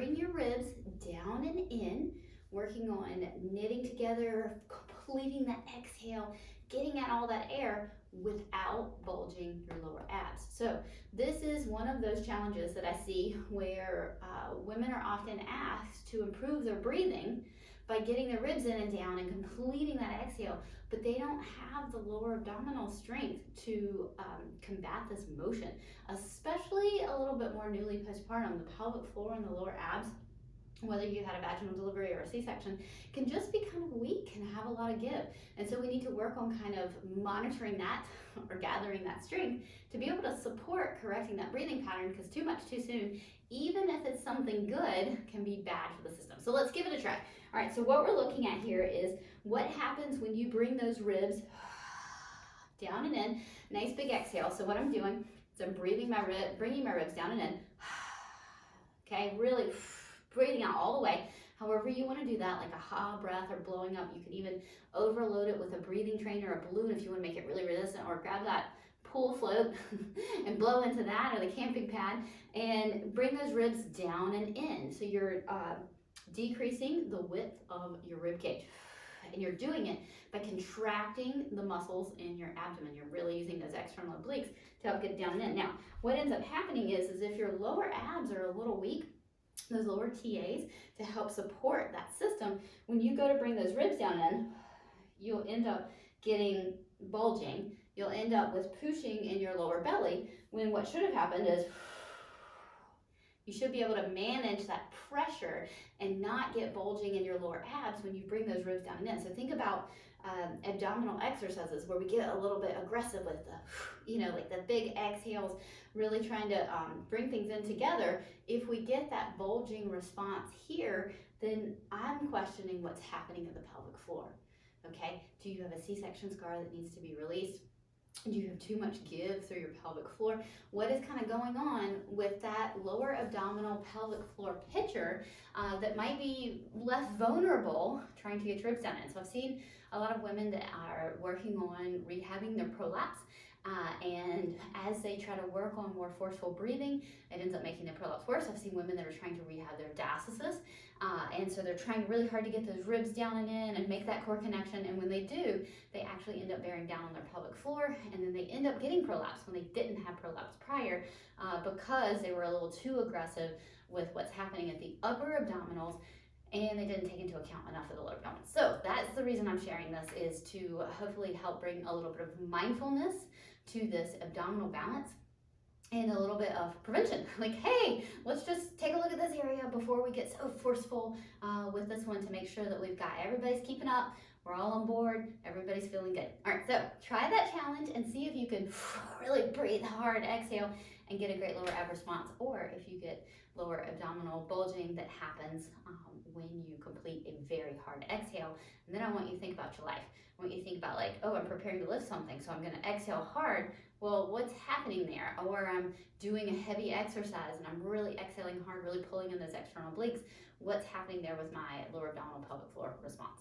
bring your ribs down and in, working on knitting together, completing that exhale, getting at all that air without bulging your lower abs. So this is one of those challenges that I see where women are often asked to improve their breathing by getting their ribs in and down and completing that exhale, but they don't have the lower abdominal strength to combat this motion, especially a little bit more newly postpartum. The pelvic floor and the lower abs, whether you had a vaginal delivery or a C-section, can just be kind of weak and have a lot of give. And so we need to work on kind of monitoring that or gathering that strength to be able to support correcting that breathing pattern, because too much too soon, even if it's something good, can be bad for the system. So let's give it a try. All right, so what we're looking at here is what happens when you bring those ribs down and in. Nice big exhale. So what I'm doing is I'm bringing my ribs down and in. Okay, really breathing out all the way. However you want to do that, like a ha breath or blowing up. You could even overload it with a breathing train or a balloon if you want to make it really resistant, or grab that pool float and blow into that, or the camping pad, and bring those ribs down and in. So you're decreasing the width of your rib cage, and you're doing it by contracting the muscles in your abdomen. You're really using those external obliques to help get it down and in. Now, what ends up happening is if your lower abs are a little weak, those lower TAs, to help support that system, when you go to bring those ribs down in, you'll end up getting bulging. You'll end up with pushing in your lower belly, when what should have happened is you should be able to manage that pressure and not get bulging in your lower abs when you bring those ribs down and in. So think about abdominal exercises where we get a little bit aggressive with the, like the big exhales, really trying to bring things in together. If we get that bulging response here, then I'm questioning what's happening in the pelvic floor. Okay, do you have a C-section scar that needs to be released? Do you have too much give through your pelvic floor? What is kind of going on with that lower abdominal pelvic floor picture that might be less vulnerable trying to get your ribs down in? So I've seen a lot of women that are working on rehabbing their prolapse, and as they try to work on more forceful breathing, it ends up making the prolapse worse. I've seen women that are trying to rehab their diastasis, and so they're trying really hard to get those ribs down and in and make that core connection, and when they do, they actually end up bearing down on their pelvic floor, and then they end up getting prolapse when they didn't have prolapse prior, because they were a little too aggressive with what's happening at the upper abdominals, and they didn't take into account enough of the lower abdomen. So that's the reason I'm sharing this, is to hopefully help bring a little bit of mindfulness to this abdominal balance and a little bit of prevention. Like, hey, let's just take a look at this area before we get so forceful with this one, to make sure that we've got everybody's keeping up, we're all on board, everybody's feeling good. All right, so try that challenge and see if you can really breathe hard, exhale, and get a great lower ab response, or if you get lower abdominal bulging that happens when you complete a very hard exhale. And then I want you to think about your life. I want you to think about, like, oh, I'm preparing to lift something, so I'm going to exhale hard. Well, what's happening there? Or I'm doing a heavy exercise and I'm really exhaling hard, really pulling in those external obliques. What's happening there with my lower abdominal pelvic floor response?